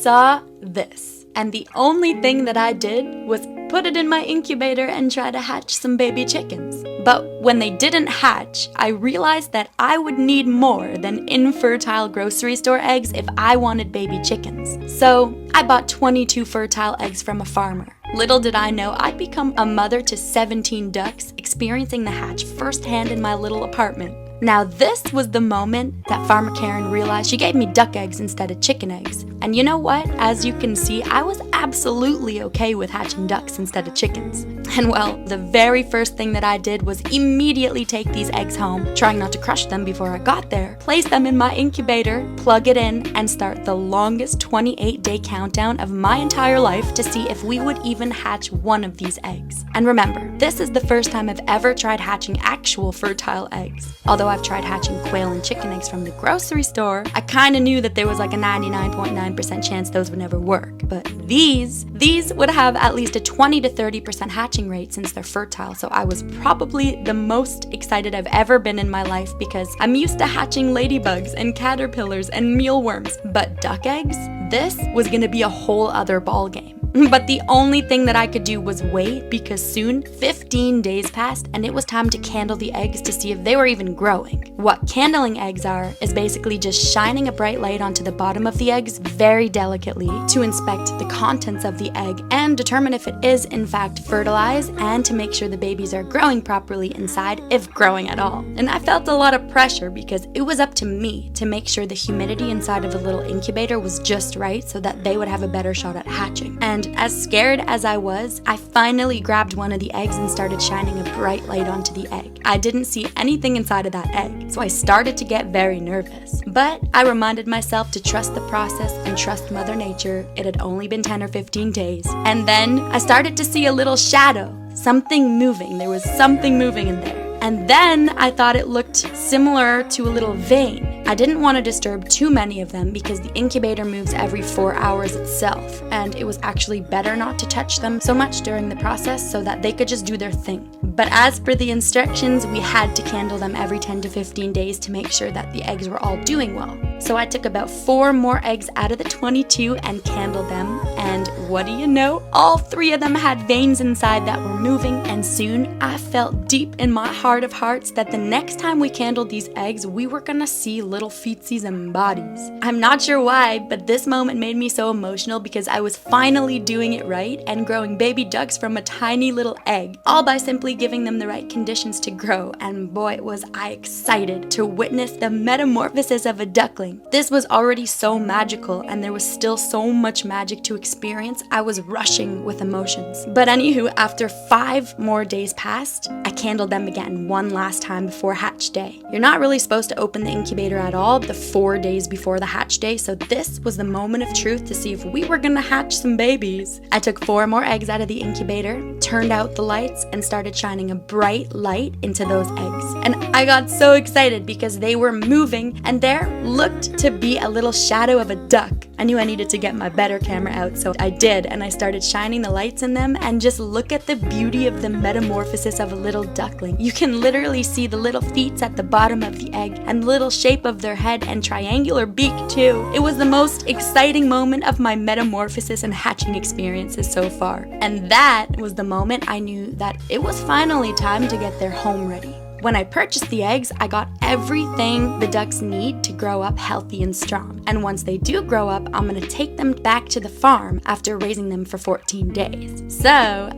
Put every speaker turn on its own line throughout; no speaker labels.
saw this, and the only thing that I did was put it in my incubator and try to hatch some baby chickens. But when they didn't hatch, I realized that I would need more than infertile grocery store eggs if I wanted baby chickens. So I bought 22 fertile eggs from a farmer. Little did I know I'd become a mother to 17 ducks, experiencing the hatch firsthand in my little apartment. Now this was the moment that Farmer Karen realized she gave me duck eggs instead of chicken eggs. And you know what? As you can see, I was absolutely okay with hatching ducks instead of chickens. And well, the very first thing that I did was immediately take these eggs home, trying not to crush them before I got there, place them in my incubator, plug it in, and start the longest 28-day countdown of my entire life to see if we would even hatch one of these eggs. And remember, this is the first time I've ever tried hatching actual fertile eggs. Although I've tried hatching quail and chicken eggs from the grocery store, I kinda knew that there was like a 99.9% chance those would never work. But these would have at least a 20 to 30% hatching rate since they're fertile, so I was probably the most excited I've ever been in my life because I'm used to hatching ladybugs and caterpillars and mealworms. But duck eggs? This was gonna be a whole other ballgame. But the only thing that I could do was wait because soon 15 days passed and it was time to candle the eggs to see if they were even growing. What candling eggs are is basically just shining a bright light onto the bottom of the eggs very delicately to inspect the contents of the egg and determine if it is in fact fertilized and to make sure the babies are growing properly inside, if growing at all. And I felt a lot of pressure because it was up to me to make sure the humidity inside of the little incubator was just right so that they would have a better shot at hatching. And as scared as I was, I finally grabbed one of the eggs and started shining a bright light onto the egg. I didn't see anything inside of that egg, so I started to get very nervous. But I reminded myself to trust the process and trust Mother Nature. It had only been 10 or 15 days. And then I started to see a little shadow, something moving. There was something moving in there. And then I thought it looked similar to a little vein. I didn't want to disturb too many of them because the incubator moves every 4 hours itself, and it was actually better not to touch them so much during the process so that they could just do their thing. But as per the instructions, we had to candle them every 10 to 15 days to make sure that the eggs were all doing well. So I took about 4 more eggs out of the 22 and candled them, and what do you know? All 3 of them had veins inside that were moving, and soon I felt deep in my heart of hearts that the next time we candled these eggs, we were gonna see little feetsies and bodies. I'm not sure why, but this moment made me so emotional because I was finally doing it right and growing baby ducks from a tiny little egg, all by simply giving them the right conditions to grow. And boy, was I excited to witness the metamorphosis of a duckling. This was already so magical, and there was still so much magic to experience. I was rushing with emotions. But anywho, after 5 more days passed, I candled them again one last time before hatch day. You're not really supposed to open the incubator at all the 4 days before the hatch day, so this was the moment of truth to see if we were gonna hatch some babies. I took 4 more eggs out of the incubator, turned out the lights, and started shining a bright light into those eggs. And I got so excited because they were moving, and there looked to be a little shadow of a duck. I knew I needed to get my better camera out, so I did, and I started shining the lights in them, and just look at the beauty of the metamorphosis of a little duckling. You can literally see the little feet at the bottom of the egg, and the little shape of their head and triangular beak too. It was the most exciting moment of my metamorphosis and hatching experiences so far. And that was the moment I knew that it was finally time to get their home ready. When I purchased the eggs, I got everything the ducks need to grow up healthy and strong. And once they do grow up, I'm gonna take them back to the farm after raising them for 14 days. So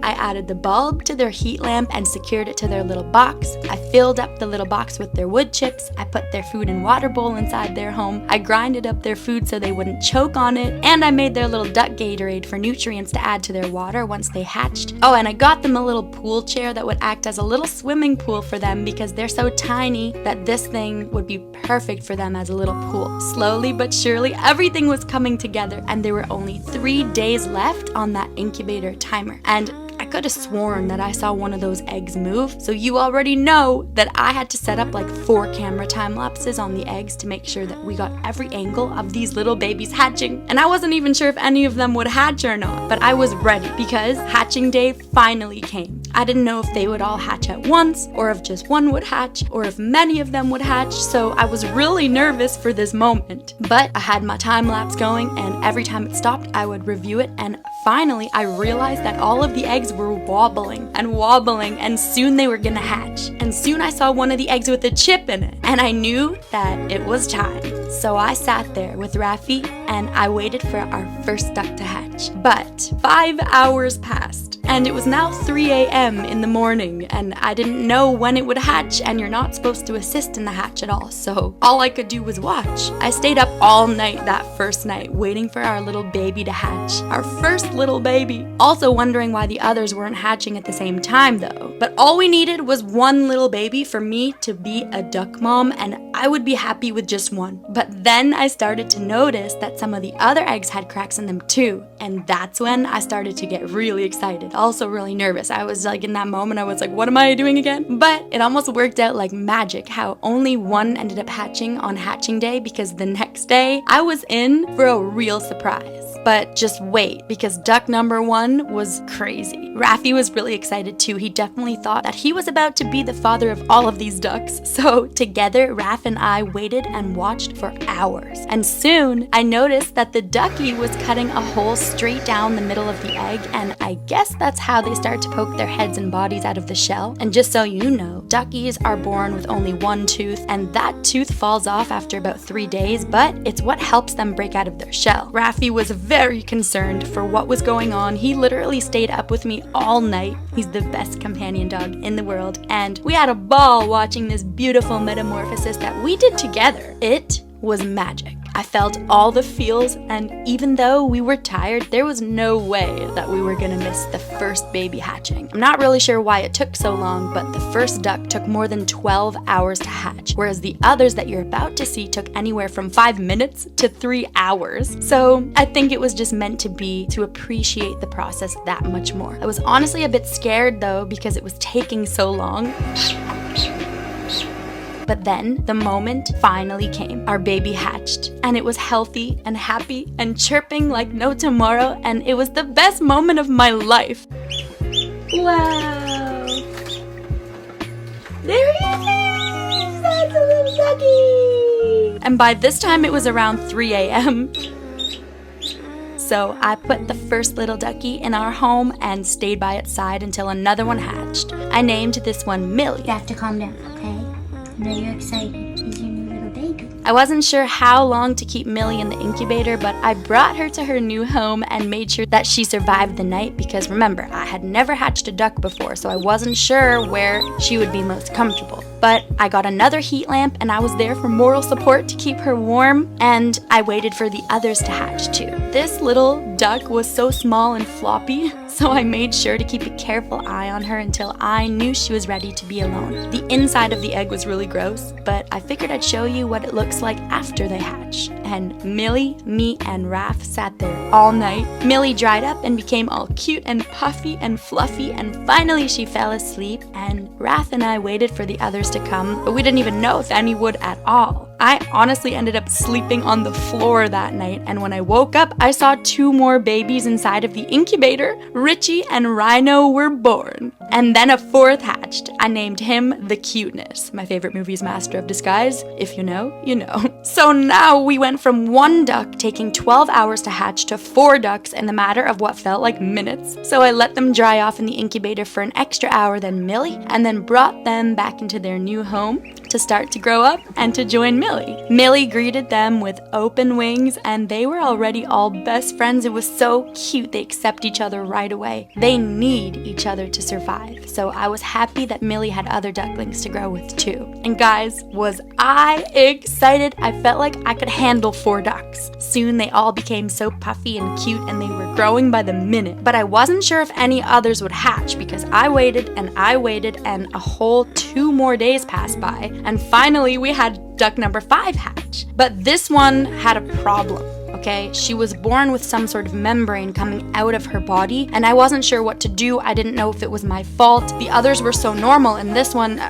I added the bulb to their heat lamp and secured it to their little box. I filled up the little box with their wood chips. I put their food and water bowl inside their home. I grinded up their food so they wouldn't choke on it. And I made their little duck Gatorade for nutrients to add to their water once they hatched. Oh, and I got them a little pool chair that would act as a little swimming pool for them because they're so tiny that this thing would be perfect for them as a little pool. Slowly but surely, everything was coming together, and there were only 3 days left on that incubator timer. And I could have sworn that I saw one of those eggs move, so you already know that I had to set up like 4 camera time lapses on the eggs to make sure that we got every angle of these little babies hatching. And I wasn't even sure if any of them would hatch or not, but I was ready because hatching day finally came. I didn't know if they would all hatch at once, or if just one would hatch, or if many of them would hatch, so I was really nervous for this moment. But I had my time lapse going, and every time it stopped, I would review it, and finally I realized that all of the eggs were wobbling, and soon they were gonna hatch. And soon I saw one of the eggs with a chip in it, and I knew that it was time. So I sat there with Raffi, and I waited for our first duck to hatch. But 5 hours passed, and it was now 3 a.m. in the morning, and I didn't know when it would hatch, and you're not supposed to assist in the hatch at all, so all I could do was watch. I stayed up all night that first night, waiting for our little baby to hatch. Our first little baby. Also wondering why the others weren't hatching at the same time though. But all we needed was one little baby for me to be a duck mom, and I would be happy with just one. But then I started to notice that some of the other eggs had cracks in them too, and that's when I started to get really excited, also really nervous. I was like, in that moment, I was like, what am I doing again? But it almost worked out like magic, how only one ended up hatching on hatching day, because the next day I was in for a real surprise. But just wait, because duck number 1 was crazy. Raffi was really excited too. He definitely thought that he was about to be the father of all of these ducks. So together, Raff and I waited and watched for hours. And soon, I noticed that the ducky was cutting a hole straight down the middle of the egg, and I guess that's how they start to poke their heads and bodies out of the shell. And just so you know, duckies are born with only one tooth, and that tooth falls off after about 3 days, but it's what helps them break out of their shell. Raffi was very concerned for what was going on. He literally stayed up with me all night. He's the best companion dog in the world, and we had a ball watching this beautiful metamorphosis that we did together. It was magic. I felt all the feels, and even though we were tired, there was no way that we were gonna miss the first baby hatching. I'm not really sure why it took so long, but the first duck took more than 12 hours to hatch, whereas the others that you're about to see took anywhere from 5 minutes to 3 hours. So I think it was just meant to be, to appreciate the process that much more. I was honestly a bit scared though, because it was taking so long. But then the moment finally came. Our baby hatched, and it was healthy and happy and chirping like no tomorrow, and it was the best moment of my life. Wow! There he is! That's a little ducky! And by this time it was around 3 a.m. So I put the first little ducky in our home and stayed by its side until another one hatched. I named this one Millie.
You have to calm down, okay? I know you're excited. He's your new little baby.
I wasn't sure how long to keep Millie in the incubator, but I brought her to her new home and made sure that she survived the night, because remember, I had never hatched a duck before, so I wasn't sure where she would be most comfortable. But I got another heat lamp, and I was there for moral support to keep her warm, and I waited for the others to hatch too. This little duck was so small and floppy, so I made sure to keep a careful eye on her until I knew she was ready to be alone. The inside of the egg was really gross, but I figured I'd show you what it looks like after they hatch. And Millie, me, and Raff sat there all night. Millie dried up and became all cute and puffy and fluffy, and finally she fell asleep, and Raff and I waited for the others to come, but we didn't even know if any would at all. I honestly ended up sleeping on the floor that night, and when I woke up, I saw 2 more babies inside of the incubator. Richie and Rhino were born, and then a 4th hatched. I named him The Cuteness. My favorite movie is Master of Disguise. If you know, you know. So now we went from 1 duck taking 12 hours to hatch to 4 ducks in the matter of what felt like minutes. So I let them dry off in the incubator for an extra hour than Millie, and then brought them back into their new home to start to grow up and to join Millie. Millie greeted them with open wings, and they were already all best friends. It was so cute. They accept each other right away. They need each other to survive. So I was happy that Millie had other ducklings to grow with too. And guys, was I excited? I felt like I could handle 4 ducks. Soon they all became so puffy and cute, and they were growing by the minute. But I wasn't sure if any others would hatch, because I waited and a whole 2 more days passed by. And finally, we had duck number 5 hatch. But this one had a problem, okay? She was born with some sort of membrane coming out of her body, and I wasn't sure what to do. I didn't know if it was my fault. The others were so normal, and this one,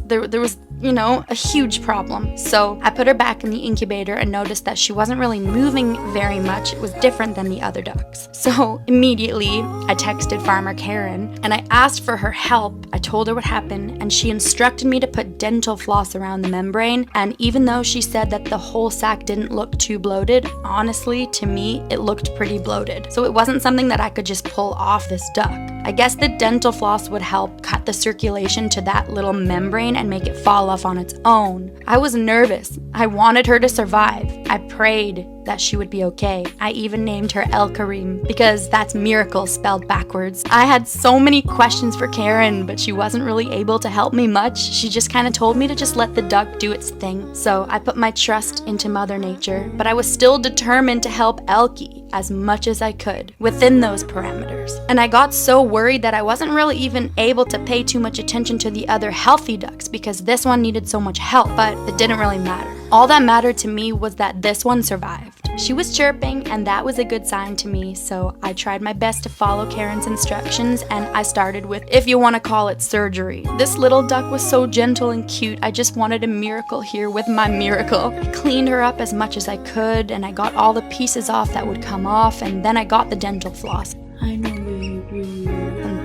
there was a huge problem. So I put her back in the incubator and noticed that she wasn't really moving very much. It was different than the other ducks. So immediately I texted Farmer Karen and I asked for her help. I told her what happened and she instructed me to put dental floss around the membrane. And even though she said that the whole sac didn't look too bloated, honestly, to me, it looked pretty bloated. So it wasn't something that I could just pull off this duck. I guess the dental floss would help cut the circulation to that little membrane and make it fall off on its own. I was nervous. I wanted her to survive. I prayed that she would be okay. I even named her El Karim because that's miracle spelled backwards. I had so many questions for Karen, but she wasn't really able to help me much. She just kind of told me to just let the duck do its thing. So I put my trust into Mother Nature, but I was still determined to help Elkie as much as I could within those parameters. And I got so worried that I wasn't really even able to pay too much attention to the other healthy ducks because this one needed so much help, but it didn't really matter. All that mattered to me was that this one survived. She was chirping, and that was a good sign to me, so I tried my best to follow Karen's instructions, and I started with, if you want to call it, surgery. This little duck was so gentle and cute, I just wanted a miracle here with my miracle. I cleaned her up as much as I could, and I got all the pieces off that would come off, and then I got the dental floss.
I know where you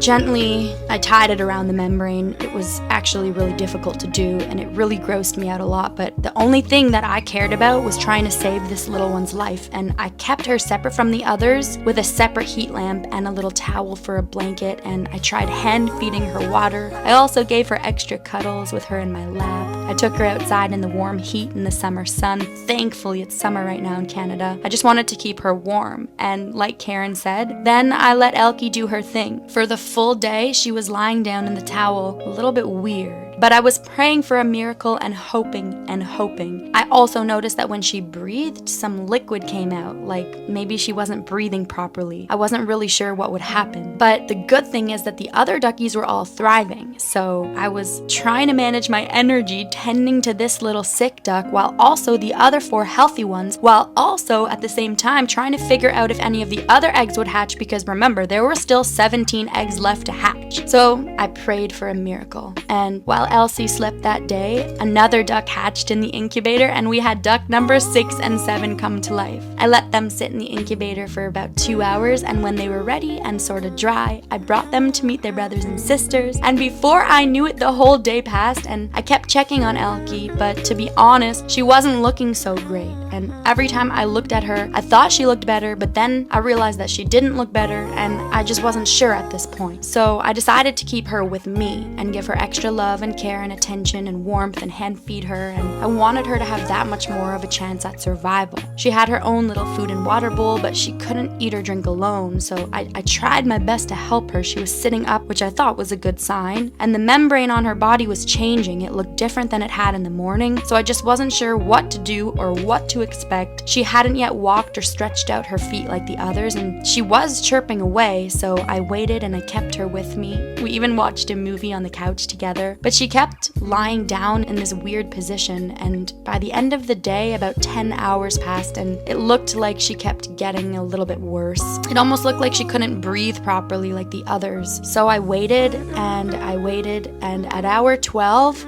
Gently, I tied it around the membrane. It was actually really difficult to do, and it really grossed me out a lot, but the only thing that I cared about was trying to save this little one's life, and I kept her separate from the others with a separate heat lamp and a little towel for a blanket, and I tried hand feeding her water. I also gave her extra cuddles with her in my lap. I took her outside in the warm heat in the summer sun. Thankfully, it's summer right now in Canada. I just wanted to keep her warm, and like Karen said, then I let Elkie do her thing. For the full day, she was lying down in the towel, a little bit weird. But I was praying for a miracle and hoping and hoping. I also noticed that when she breathed, some liquid came out, like maybe she wasn't breathing properly. I wasn't really sure what would happen. But the good thing is that the other duckies were all thriving, so I was trying to manage my energy tending to this little sick duck while also the other 4 healthy ones, while also at the same time trying to figure out if any of the other eggs would hatch because remember, there were still 17 eggs left to hatch. So I prayed for a miracle. And while Elsie slept that day, another duck hatched in the incubator and we had duck number 6 and 7 come to life. I let them sit in the incubator for about 2 hours and when they were ready and sort of dry, I brought them to meet their brothers and sisters. And before I knew it, the whole day passed and I kept checking on Elkie, but to be honest, she wasn't looking so great. And every time I looked at her, I thought she looked better, but then I realized that she didn't look better and I just wasn't sure at this point. So I decided to keep her with me and give her extra love and care and attention and warmth and hand feed her, and I wanted her to have that much more of a chance at survival. She had her own little food and water bowl, but she couldn't eat or drink alone, so I tried my best to help her. She was sitting up, which I thought was a good sign, and the membrane on her body was changing. It looked different than it had in the morning, so I just wasn't sure what to do or what to expect. She hadn't yet walked or stretched out her feet like the others, and she was chirping away, so I waited and I kept her with me. We even watched a movie on the couch together, but she kept lying down in this weird position, and by the end of the day, about 10 hours passed, and it looked like she kept getting a little bit worse. It almost looked like she couldn't breathe properly like the others. So I waited, and at hour 12,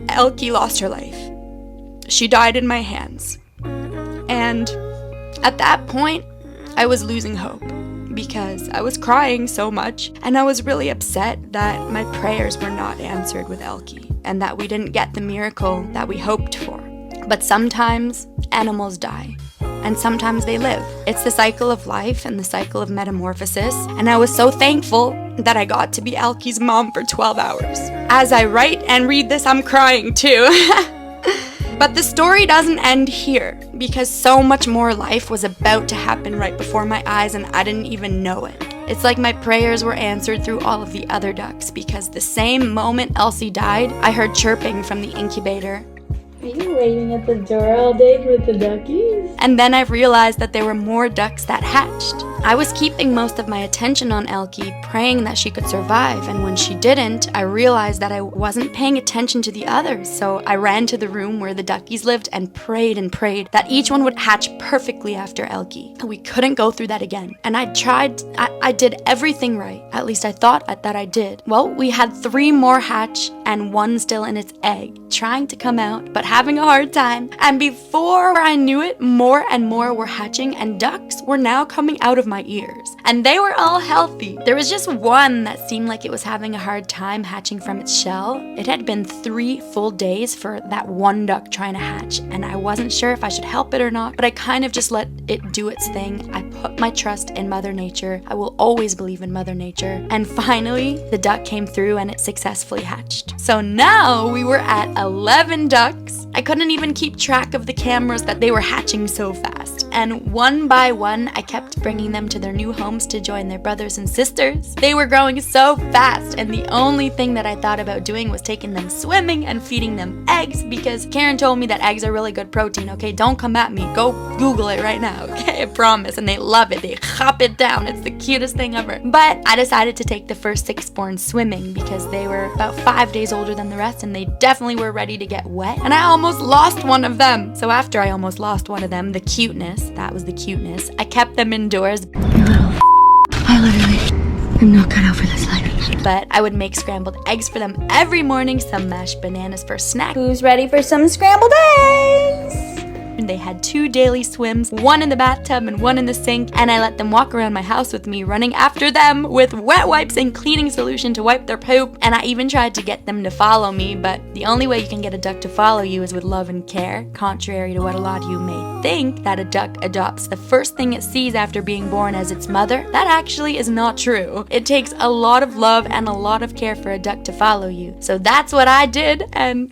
Elkie lost her life. She died in my hands. And at that point, I was losing hope, because I was crying so much and I was really upset that my prayers were not answered with Elkie and that we didn't get the miracle that we hoped for. But sometimes animals die and sometimes they live. It's the cycle of life and the cycle of metamorphosis, and I was so thankful that I got to be Elkie's mom for 12 hours. As I write and read this, I'm crying too. But the story doesn't end here, because so much more life was about to happen right before my eyes and I didn't even know it. It's like my prayers were answered through all of the other ducks, because the same moment Elsie died, I heard chirping from the incubator.
Are you waiting at the door all day for the duckies?
And then I realized that there were more ducks that hatched. I was keeping most of my attention on Elkie, praying that she could survive, and when she didn't, I realized that I wasn't paying attention to the others, so I ran to the room where the duckies lived and prayed that each one would hatch perfectly after Elkie. We couldn't go through that again. And I did everything right. At least I thought that I did. Well, we had 3 more hatch and 1 still in its egg, trying to come out, but having a hard time. And before I knew it, more and more were hatching, and ducks were now coming out of my ears. And they were all healthy. There was just one that seemed like it was having a hard time hatching from its shell. It had been 3 full days for that one duck trying to hatch, and I wasn't sure if I should help it or not, but I kind of just let it do its thing. I put my trust in Mother Nature. I will always believe in Mother Nature. And finally, the duck came through and it successfully hatched. So now we were at 11 ducks. I couldn't even keep track of the cameras that they were hatching so fast. And one by one, I kept bringing them to their new homes to join their brothers and sisters. They were growing so fast, and the only thing that I thought about doing was taking them swimming and feeding them eggs, because Karen told me that eggs are really good protein, okay? Don't come at me. Go Google it right now, okay? I promise. And they love it. They hop it down. It's the cutest thing ever. But I decided to take the first 6 born swimming because they were about 5 days older than the rest, and they definitely were ready to get wet. And I almost lost one of them. So after I almost lost one of them, the cuteness, that was the cuteness, I kept them indoors.
I literally am not cut out for this life.
But I would make scrambled eggs for them every morning, some mashed bananas for snack. Who's ready for some scrambled eggs? And they had 2 daily swims, 1 in the bathtub and 1 in the sink, and I let them walk around my house with me, running after them with wet wipes and cleaning solution to wipe their poop. And I even tried to get them to follow me, but the only way you can get a duck to follow you is with love and care, contrary to what a lot of you may think, that a duck adopts the first thing it sees after being born as its mother. That actually is not true. It takes a lot of love and a lot of care for a duck to follow you. So that's what I did,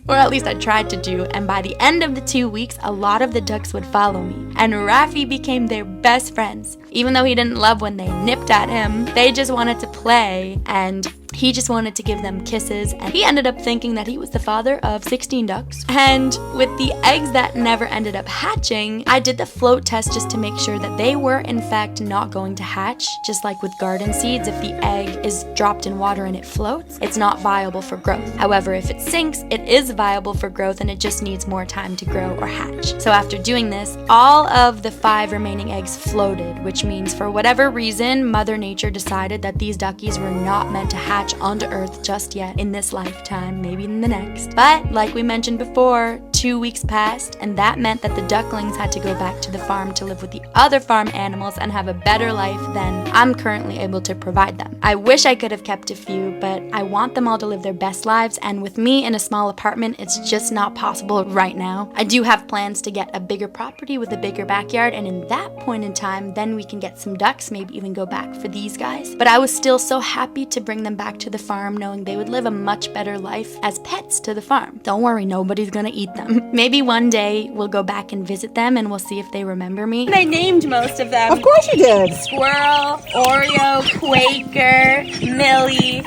or at least I tried to do, and by the end of the 2 weeks, a lot of the ducks would follow me, and Raffi became their best friends. Even though he didn't love when they nipped at him, they just wanted to play, and he just wanted to give them kisses, and he ended up thinking that he was the father of 16 ducks. And with the eggs that never ended up hatching, I did the float test just to make sure that they were in fact not going to hatch. Just like with garden seeds, if the egg is dropped in water and it floats, it's not viable for growth. However, if it sinks, it is viable for growth, and it just needs more time to grow or hatch. So after doing this, all of the 5 remaining eggs floated, which means for whatever reason, Mother Nature decided that these duckies were not meant to hatch onto Earth just yet in this lifetime, maybe in the next. But like we mentioned before, 2 weeks passed, and that meant that the ducklings had to go back to the farm to live with the other farm animals and have a better life than I'm currently able to provide them. I wish I could have kept a few, but I want them all to live their best lives, and with me in a small apartment, it's just not possible right now. I do have plans to get a bigger property with a bigger backyard, and in that point in time, then we can get some ducks, maybe even go back for these guys. But I was still so happy to bring them back to the farm, knowing they would live a much better life as pets to the farm. Don't worry, nobody's gonna eat them. Maybe one day we'll go back and visit them, and we'll see if they remember me.
I named most of them.
Of course you did.
Squirrel, Oreo, Quaker, Millie,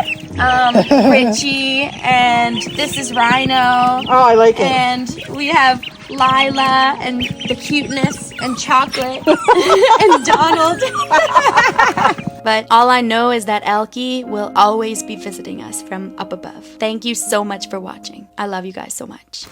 Richie, and this is Rhino.
Oh, I like it.
And we have Lila, and the cuteness, and Chocolate, and Donald.
But all I know is that Elkie will always be visiting us from up above. Thank you so much for watching. I love you guys so much.